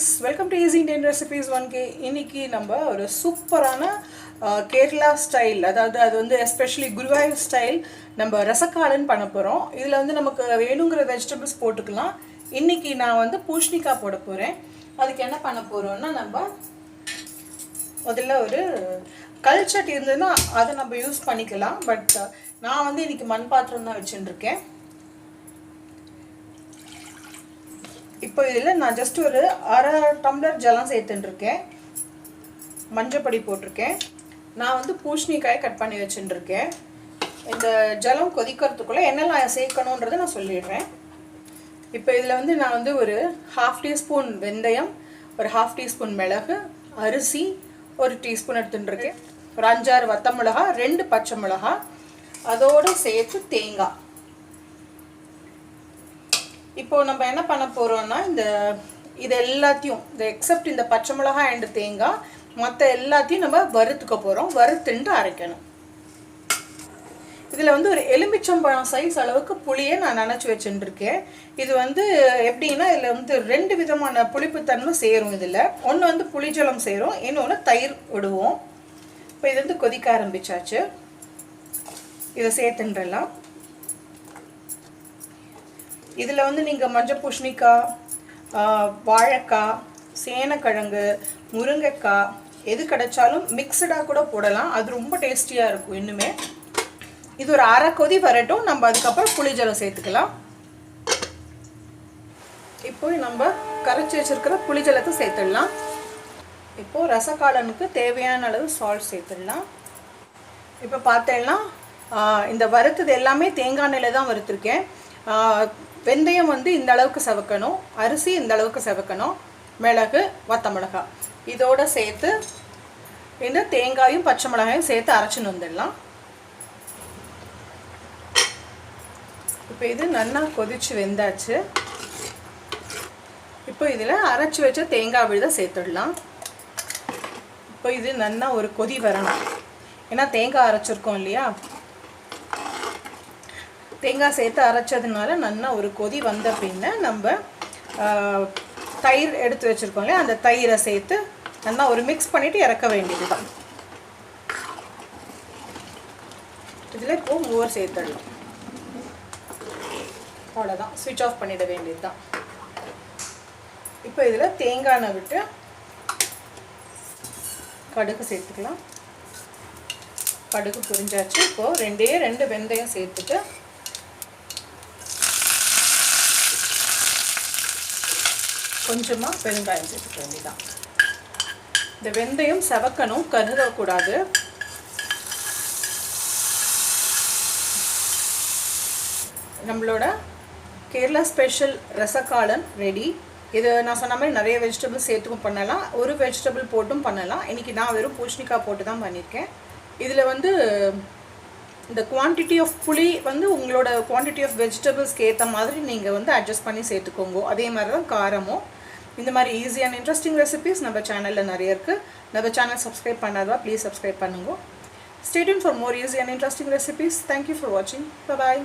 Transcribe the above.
foodies, welcome to Easy Indian Recipes 1K. இன்னைக்கு நம்ம ஒரு சூப்பரான கேரளா ஸ்டைல், அதாவது அது வந்து எஸ்பெஷலி குருவாயூர் ஸ்டைல் நம்ம ரசக்காலன் பண்ண போகிறோம். இதில் வந்து நமக்கு வேணுங்கிற வெஜிடபிள்ஸ் போட்டுக்கலாம். இன்னைக்கு நான் வந்து பூஷ்ணிக்காய் போட போகிறேன். அதுக்கு என்ன பண்ண போகிறோம்னா, நம்ம முதல்ல ஒரு கல் சட்டி இருந்ததுன்னா அதை நம்ம யூஸ் பண்ணிக்கலாம். பட் நான் வந்து இன்னைக்கு மண் பாத்திரம் தான் வச்சுட்டுருக்கேன். இப்போ இதில் நான் ஜஸ்ட் ஒரு அரை டம்ளர் ஜலம் சேர்த்துட்டுருக்கேன். மஞ்சப்பொடி போட்டிருக்கேன். நான் வந்து பூஷ்ணிக்காய் கட் பண்ணி வச்சுட்டுருக்கேன். இந்த ஜலம் கொதிக்கிறதுக்குள்ளே என்னெல்லாம் சேர்க்கணுன்றதை நான் சொல்லிடுறேன். இப்போ இதில் வந்து நான் வந்து ஒரு 1/2 டீஸ்பூன் வெந்தயம், ஒரு 1/2 டீஸ்பூன் மிளகு, அரிசி 1 டீஸ்பூன் எடுத்துட்டுருக்கேன். ஒரு 5-6 வத்த மிளகா, 2 பச்சை மிளகா, அதோடு சேர்த்து தேங்காய். இப்போ நம்ம என்ன பண்ண போகிறோம்னா, இது எல்லாத்தையும் எக்ஸப்ட் இந்த பச்சை மிளகாய் அண்ட் தேங்காய் மற்ற எல்லாத்தையும் நம்ம வறுத்துக்க போகிறோம். வறுத்துட்டு அரைக்கணும். இதில் வந்து ஒரு எலுமிச்சம்பழம் சைஸ் அளவுக்கு புளியை நான் நனைச்சி வச்சுட்டுருக்கேன். இது வந்து எப்படின்னா, இதில் வந்து 2 விதமான புளிப்புத்தன்மை சேரும். இதில் ஒன்று வந்து புளிஜலம் சேரும், இன்னொன்று தயிர் விடுவோம். இப்போ இது வந்து கொதிக்க ஆரம்பிச்சாச்சு. இதை சேர்த்துன்றலாம். இதில் வந்து நீங்கள் மஞ்சள் பூஷ்ணிக்காய், வாழைக்காய், சேனக்கிழங்கு, முருங்கைக்காய் எது கிடைச்சாலும் மிக்சடாக கூட போடலாம். அது ரொம்ப டேஸ்டியாக இருக்கும். இன்னுமே இது ஒரு அரை கொதி வரட்டும். நம்ம அதுக்கப்புறம் புளிஜலம் சேர்த்துக்கலாம். இப்போ நம்ம கரைச்சி வச்சுருக்கிற புளிஜலத்தை சேர்த்துடலாம். இப்போது ரசக்காலனுக்கு தேவையான அளவு சால்ட் சேர்த்துடலாம். இப்போ பார்த்தேன்னா இந்த வறுத்தது எல்லாமே தேங்காய் எண்ணெயில் தான் வறுத்துருக்கேன். வெந்தயம் வந்து இந்த அளவுக்கு செவக்கணும், அரிசி இந்த அளவுக்கு செவக்கணும், மிளகு, வத்த மிளகாய் இதோடு சேர்த்து இந்த தேங்காயும் பச்சை மிளகாயும் சேர்த்து அரைச்சின்னு வந்துடலாம். இப்போ இது நல்லா கொதிச்சு வெந்தாச்சு. இப்போ இதில் அரைச்சி வச்ச தேங்காய் விழுத சேர்த்துடலாம். இப்போ இது நல்லா ஒரு கொதி வரணும். ஏன்னா தேங்காய் அரைச்சிருக்கோம் இல்லையா, தேங்காய் சேர்த்து அரைச்சதுனால நல்லா ஒரு கொதி வந்த பின்ன நம்ம தயிர் எடுத்து வச்சுருக்கோம் இல்லையா, அந்த தயிரை சேர்த்து நல்லா ஒரு மிக்ஸ் பண்ணிவிட்டு இறக்க வேண்டியது தான். இதில் இப்போ மோர் சேர்த்துடலாம். அவ்வளோதான், ஸ்விட்ச் ஆஃப் பண்ணிட வேண்டியது தான். இப்போ இதில் தேங்காய் எண்ணெய் விட்டு கடுகு சேர்த்துக்கலாம். கடுகு புரிஞ்சாச்சு. இப்போது 2 வெந்தயம் சேர்த்துட்டு கொஞ்சமாக பெருங்காயம் சேர்த்துக்க வேண்டியதான். இந்த வெந்தயம் செவக்கணும், கருதக்கூடாது. நம்மளோட கேரளா ஸ்பெஷல் ரசக்காலன் ரெடி. இது நான் சொன்ன மாதிரி நிறைய வெஜிடபிள்ஸ் சேர்த்துக்கும் பண்ணலாம், ஒரு வெஜிடபிள் போட்டும் பண்ணலாம். இன்றைக்கி நான் வெறும் பூஷ்ணிக்காய் போட்டு தான் பண்ணியிருக்கேன். இதில் வந்து இந்த குவான்டிட்டி ஆஃப் புளி வந்து உங்களோட குவான்டிட்டி ஆஃப் வெஜிடபிள்ஸ்க்கு ஏற்ற மாதிரி நீங்கள் வந்து அட்ஜஸ்ட் பண்ணி சேர்த்துக்கோங்க. அதே மாதிரி தான் காரமும். இந்த மாதிரி ஈஸியான இன்ட்ரெஸ்டிங் ரெசிபீஸ் நம்ம சேனலில் நிறைய இருக்குது. நம்ம சேனல் சப்ஸ்கிரைப் பண்ணாதா ப்ளீஸ் சப்ஸ்கிரைப் பண்ணுங்க. Stay tuned for more easy and interesting recipes. Thank you for watching. Bye bye.